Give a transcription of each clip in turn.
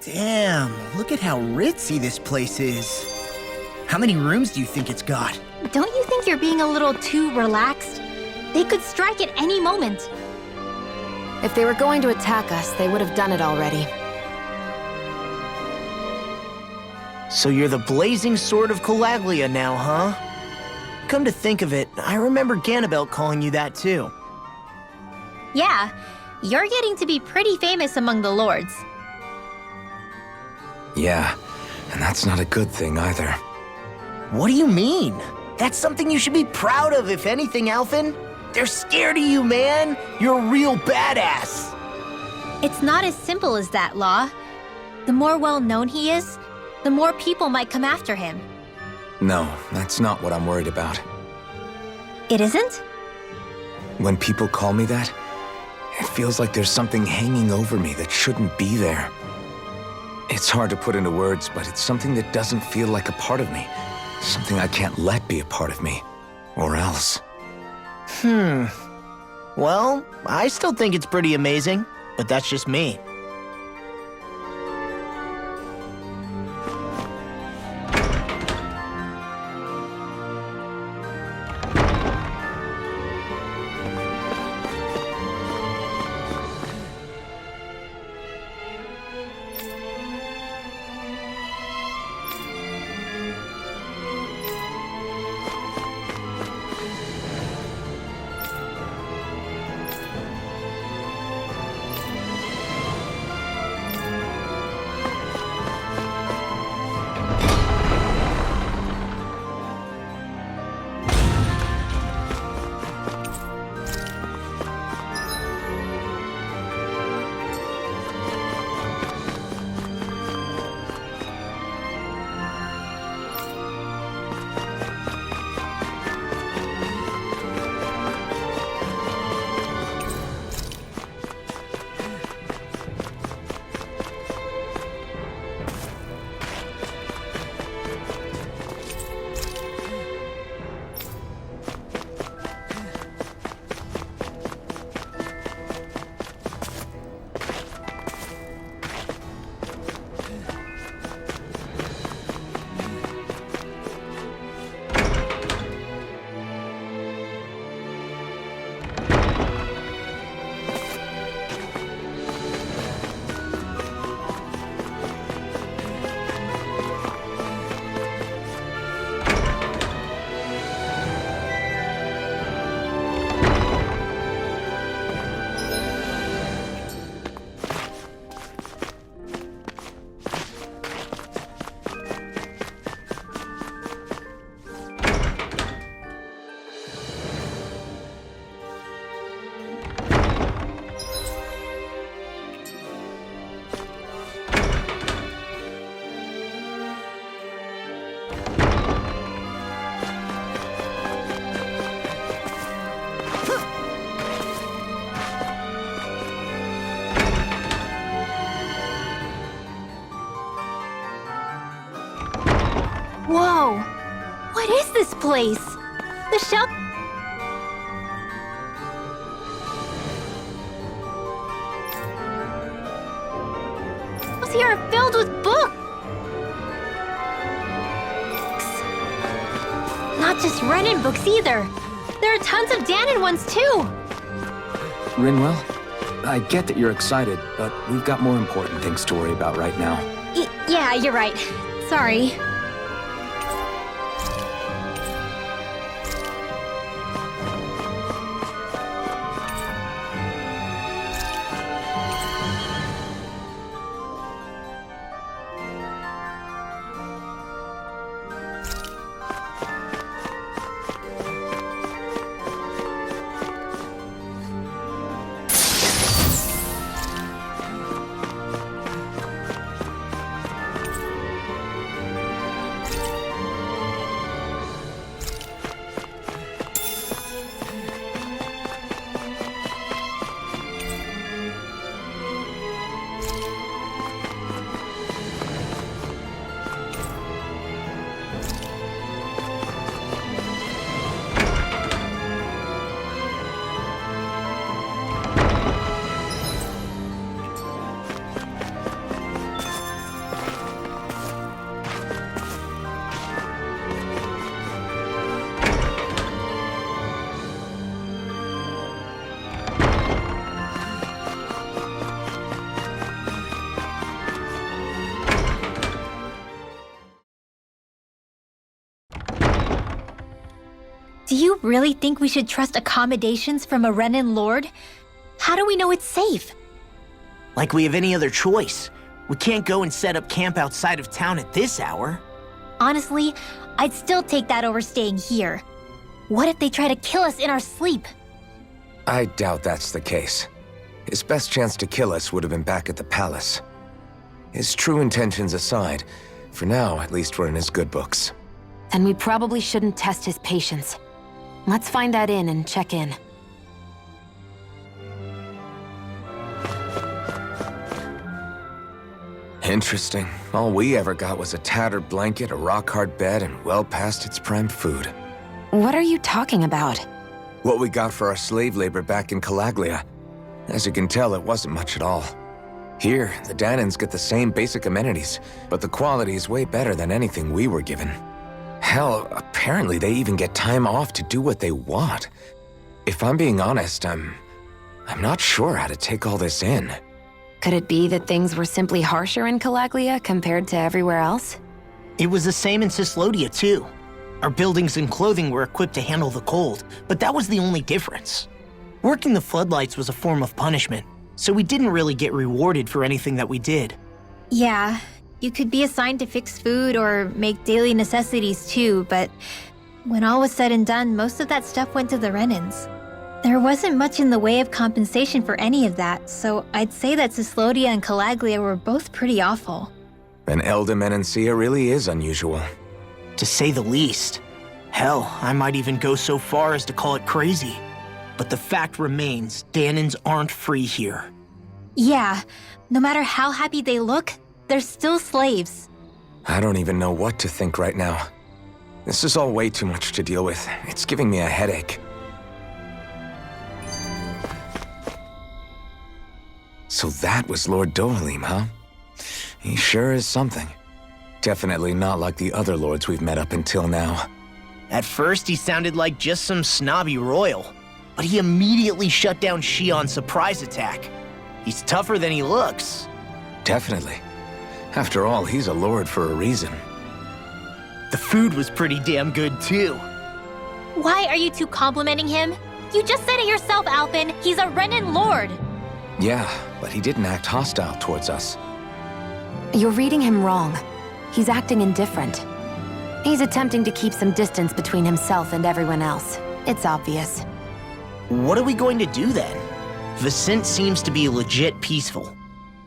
Damn, look at how ritzy this place is. How many rooms do you think it's got? Don't you think you're being a little too relaxed? They could strike at any moment. If they were going to attack us, they would have done it already. So you're the blazing sword of Calaglia now, huh? Come to think of it, I remember Ganabelt calling you that too. Yeah, you're getting to be pretty famous among the lords. Yeah, and that's not a good thing either. What do you mean? That's something you should be proud of, if anything, Alphen. They're scared of you, man. You're a real badass. It's not as simple as that, Law. The more well-known he is, the more people might come after him. No, that's not what I'm worried about. It isn't? When people call me that, it feels like there's something hanging over me that shouldn't be there. It's hard to put into words, but it's something that doesn't feel like a part of me. Something I can't let be a part of me. Or else. Well, I still think it's pretty amazing, but that's just me. Whoa! What is this place? The shelf... here are filled with books! Not just Renan books either. There are tons of Danon ones too! Rinwell, I get that you're excited, but we've got more important things to worry about right now. Yeah, you're right. Sorry. Do you really think we should trust accommodations from a Renan lord? How do we know it's safe? Like we have any other choice. We can't go and set up camp outside of town at this hour. Honestly, I'd still take that over staying here. What if they try to kill us in our sleep? I doubt that's the case. His best chance to kill us would have been back at the palace. His true intentions aside, for now, at least we're in his good books. Then we probably shouldn't test his patience. Let's find that inn and check in. Interesting. All we ever got was a tattered blanket, a rock-hard bed, and well past its prime food. What are you talking about? What we got for our slave labor back in Calaglia. As you can tell, it wasn't much at all. Here, the Danans get the same basic amenities, but the quality is way better than anything we were given. Hell, apparently they even get time off to do what they want. If I'm being honest, I'm not sure how to take all this in. Could it be that things were simply harsher in Calaglia compared to everywhere else? It was the same in Cislodia, too. Our buildings and clothing were equipped to handle the cold, but that was the only difference. Working the floodlights was a form of punishment, so we didn't really get rewarded for anything that we did. Yeah, you could be assigned to fix food or make daily necessities too, but when all was said and done, most of that stuff went to the Renans. There wasn't much in the way of compensation for any of that, so I'd say that Cislodia and Calaglia were both pretty awful. An Elda Menancia really is unusual. To say the least. Hell, I might even go so far as to call it crazy. But the fact remains, Danans aren't free here. Yeah, no matter how happy they look, they're still slaves. I don't even know what to think right now. This is all way too much to deal with. It's giving me a headache. So that was Lord Dohalim, huh? He sure is something. Definitely not like the other lords we've met up until now. At first, he sounded like just some snobby royal, but he immediately shut down Shion's surprise attack. He's tougher than he looks. Definitely. After all, he's a lord for a reason. The food was pretty damn good, too. Why are you two complimenting him? You just said it yourself, Alpin. He's a Renan lord. Yeah, but he didn't act hostile towards us. You're reading him wrong. He's acting indifferent. He's attempting to keep some distance between himself and everyone else. It's obvious. What are we going to do then? Vicent seems to be legit peaceful.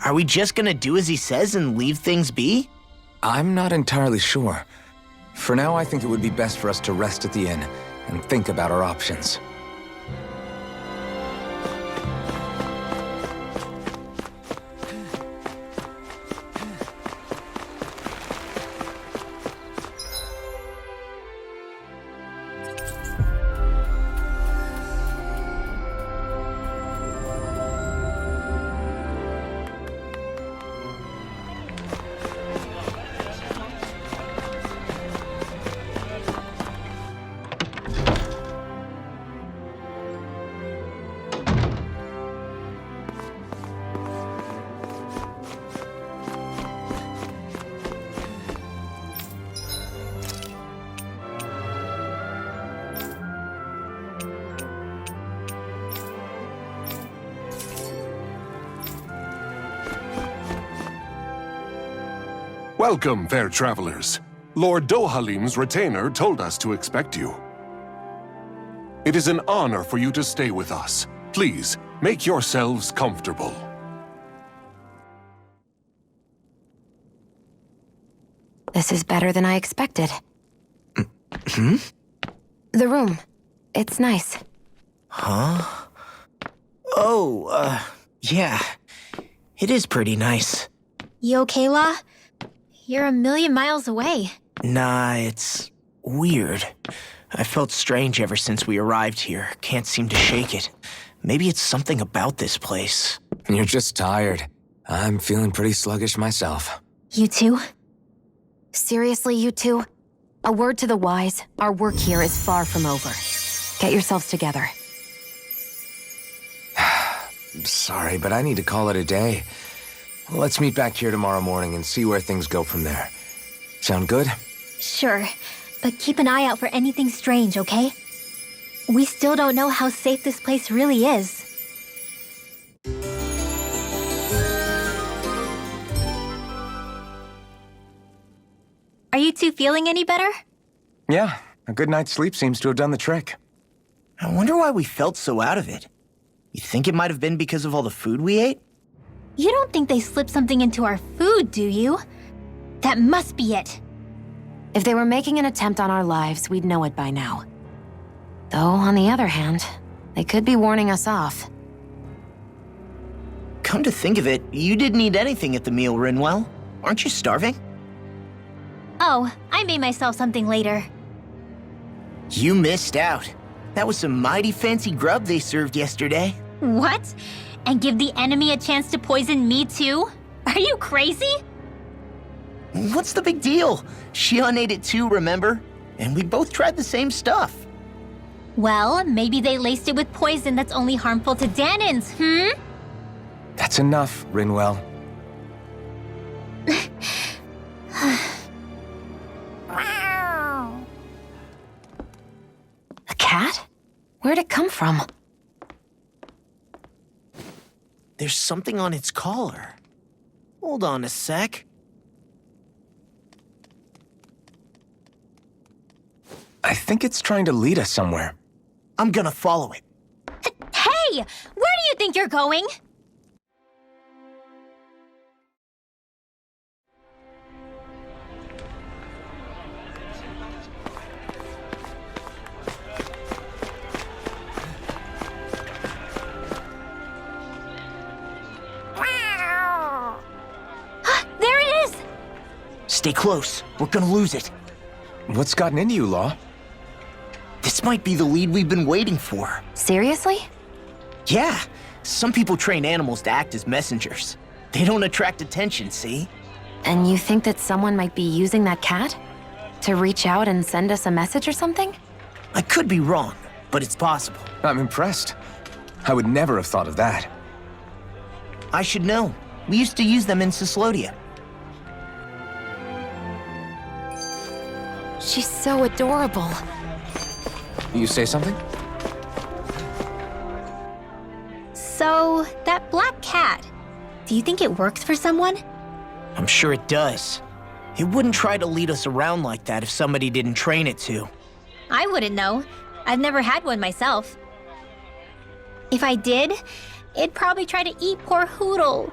Are we just gonna do as he says and leave things be? I'm not entirely sure. For now, I think it would be best for us to rest at the inn and think about our options. Welcome, fair travelers. Lord Dohalim's retainer told us to expect you. It is an honor for you to stay with us. Please, make yourselves comfortable. This is better than I expected. Hmm? The room. It's nice. Huh? Oh, yeah. It is pretty nice. You okay, La? You're a million miles away. Nah, it's weird. I felt strange ever since we arrived here. Can't seem to shake it. Maybe it's something about this place. You're just tired. I'm feeling pretty sluggish myself. You too? Seriously, you two? A word to the wise, our work here is far from over. Get yourselves together. Sorry, but I need to call it a day. Let's meet back here tomorrow morning and see where things go from there. Sound good? Sure, but keep an eye out for anything strange, okay? We still don't know how safe this place really is. Are you two feeling any better? Yeah, a good night's sleep seems to have done the trick. I wonder why we felt so out of it. You think it might have been because of all the food we ate? You don't think they slipped something into our food, do you? That must be it. If they were making an attempt on our lives, we'd know it by now. Though, on the other hand, they could be warning us off. Come to think of it, you didn't eat anything at the meal, Rinwell. Aren't you starving? Oh, I made myself something later. You missed out. That was some mighty fancy grub they served yesterday. What? And give the enemy a chance to poison me too? Are you crazy? What's the big deal? Gilanne ate it too, remember? And we both tried the same stuff. Well, maybe they laced it with poison that's only harmful to Danins, That's enough, Rinwell. A cat? Where'd it come from? There's something on its collar. Hold on a sec. I think it's trying to lead us somewhere. I'm gonna follow it. Hey! Where do you think you're going? There it is! Stay close. We're gonna lose it. What's gotten into you, Law? This might be the lead we've been waiting for. Seriously? Yeah, some people train animals to act as messengers. They don't attract attention, see? And you think that someone might be using that cat? To reach out and send us a message or something? I could be wrong, but it's possible. I'm impressed. I would never have thought of that. I should know. We used to use them in Cyslodia. She's so adorable. You say something? So, that black cat, do you think it works for someone? I'm sure it does. It wouldn't try to lead us around like that if somebody didn't train it to. I wouldn't know. I've never had one myself. If I did, it'd probably try to eat poor Hoodle.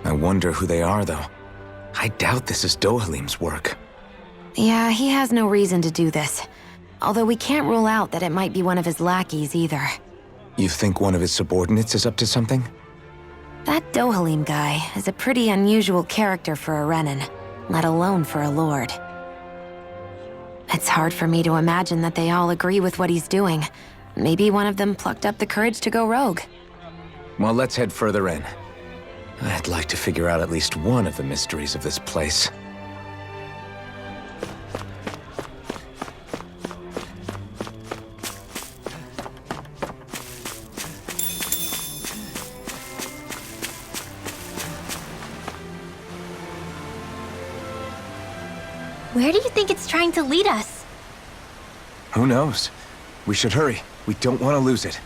I wonder who they are, though. I doubt this is Dohalim's work. Yeah, he has no reason to do this. Although we can't rule out that it might be one of his lackeys either. You think one of his subordinates is up to something? That Dohalim guy is a pretty unusual character for a Renin, let alone for a lord. It's hard for me to imagine that they all agree with what he's doing. Maybe one of them plucked up the courage to go rogue. Well, let's head further in. I'd like to figure out at least one of the mysteries of this place. Where do you think it's trying to lead us? Who knows? We should hurry. We don't want to lose it.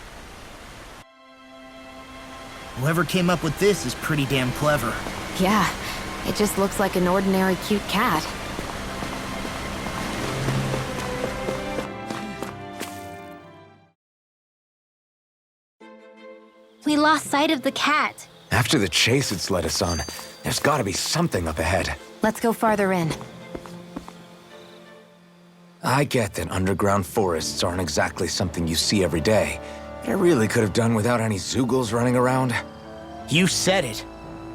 Whoever came up with this is pretty damn clever. Yeah, it just looks like an ordinary cute cat. We lost sight of the cat. After the chase it's led us on, there's gotta be something up ahead. Let's go farther in. I get that underground forests aren't exactly something you see every day. But I really could have done without any Zoogles running around. You said it.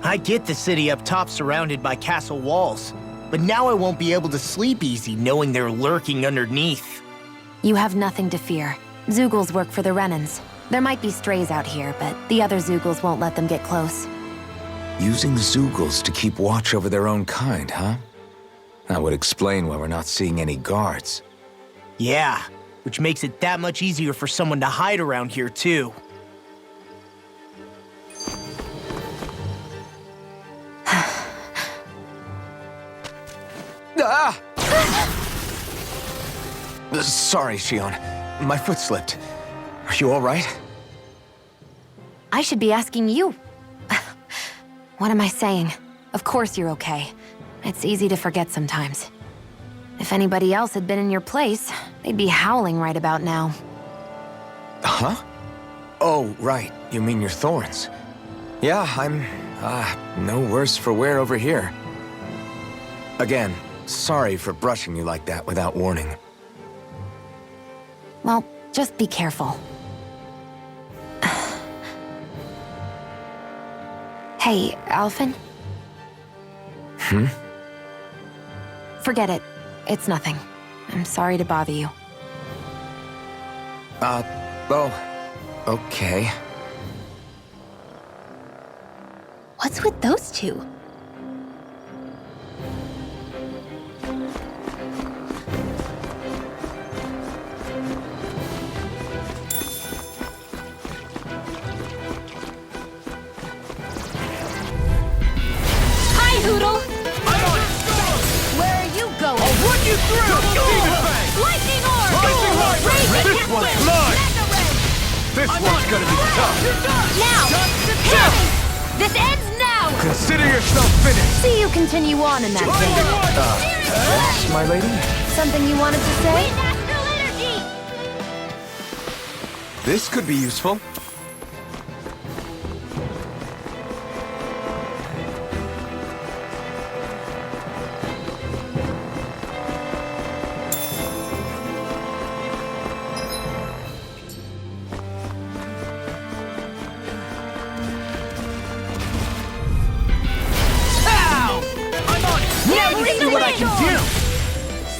I get the city up top surrounded by castle walls, but now I won't be able to sleep easy knowing they're lurking underneath. You have nothing to fear. Zoogles work for the Renins. There might be strays out here, but the other Zoogles won't let them get close. Using Zoogles to keep watch over their own kind, huh? That would explain why we're not seeing any guards. Yeah, which makes it that much easier for someone to hide around here, too. Ah! Sorry, Shion. My foot slipped. Are you all right? I should be asking you. What am I saying? Of course you're okay. It's easy to forget sometimes. If anybody else had been in your place, they'd be howling right about now. Huh? Oh, right. You mean your thorns. Yeah, I'm, no worse for wear over here. Again, sorry for brushing you like that without warning. Well, just be careful. Hey, Alphen? Forget it. It's nothing. I'm sorry to bother you. Oh, okay. What's with those two? Hi, Hoodle! I'm on it! Where are you going? I'll run you through! Demon Fang! Lightning orb! Lightning Orb! Raging This one's mine! This one's gonna be tough! Now! Hit! This ends now! Consider yourself finished! See you continue on in that vein. Yes, my lady? Something you wanted to say? Astral energy! This could be useful. I'm on it! Now you see what I can do!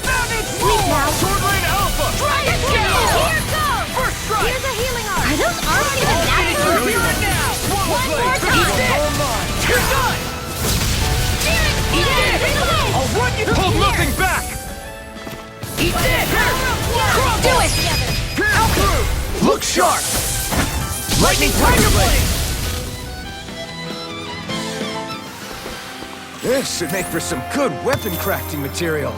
Savage Roar! Sword Lane Alpha! Dragon Tail! Here goes! First strike! Here's a healing arm! Are those arms even natural? Here and now! One more This time! one's all mine! You're done! Eat it! I'll run you through nothing back! Eat this! Do it! Out through! Look sharp! Lightning Tiger Blade! This should make for some good weapon crafting material.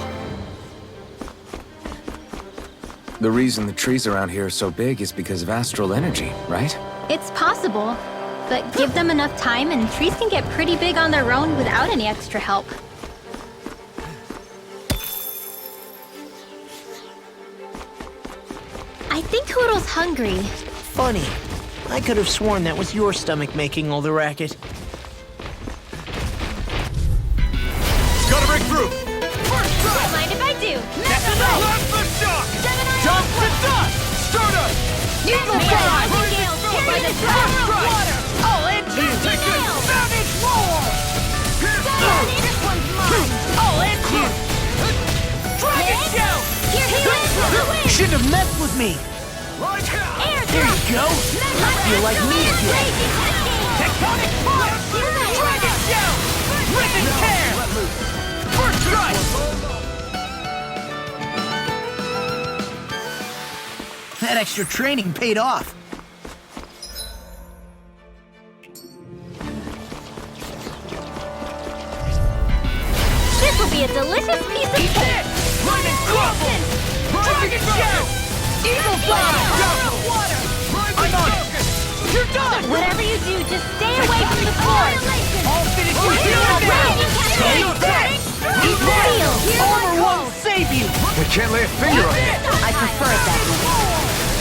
The reason the trees around here are so big is because of astral energy, right? It's possible, but give them enough time and trees can get pretty big on their own without any extra help. I think Hoodle's hungry. Funny. I could have sworn that was your stomach making all the racket. Gotta break through! First Don't strike! mind if I do. That's enough! Left the shock! Jump to dust! Stardust! Eagle Fang! Carry the First strike! water! I'll end you! Take it! Savage Roar! This one's mine! I'll end you! Dragon Shell! You shouldn't have messed with me. There you go. I feel like me again. Tectonic Punch! Dragon Shell! Rip and tear! First strike! That extra training paid off. This will be a delicious piece of cake! Lightning Crumble! Dragon Shell! Eagle Fang! Water! I'm on it! You're done! Whatever you do, just stay away from the floor! I'll finish you here and now! Take that! Eat steel! Armor won't save you. We can't lay a finger on it. I prefer it that way.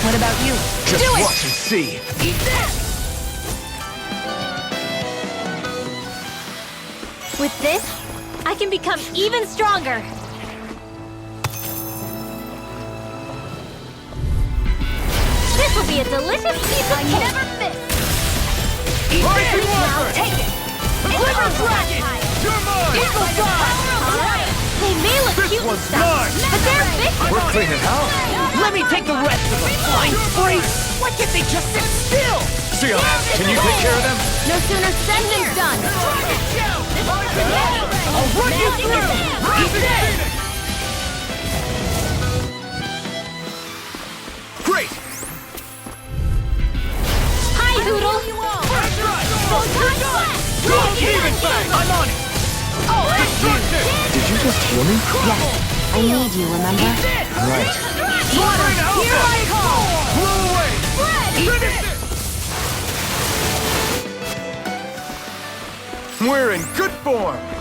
What about you? Just Do it! watch and see. Eat this! With this, I can become even stronger! This will be a delicious piece of cake! Never miss! Eat this! Now take it! Liver Dragon! You're mine! Eagle Fang! Alright! They may look This cute and one's stuff, mine! but they're vicious! We're cleaning house. Let me take the rest of them. Flying free. Why can't they just sit still? Shion, can you take care of them? No sooner said than done! Dragon Shell! I'll run you through! Eat this! Great! Hi, Hoodle! First strike! Go Demon Fang! I'm on it! Oh, Did you just heal me? Yes. I need you, remember? Right. Slaughter! Here I come! Blow away! Finish it! We're in good form!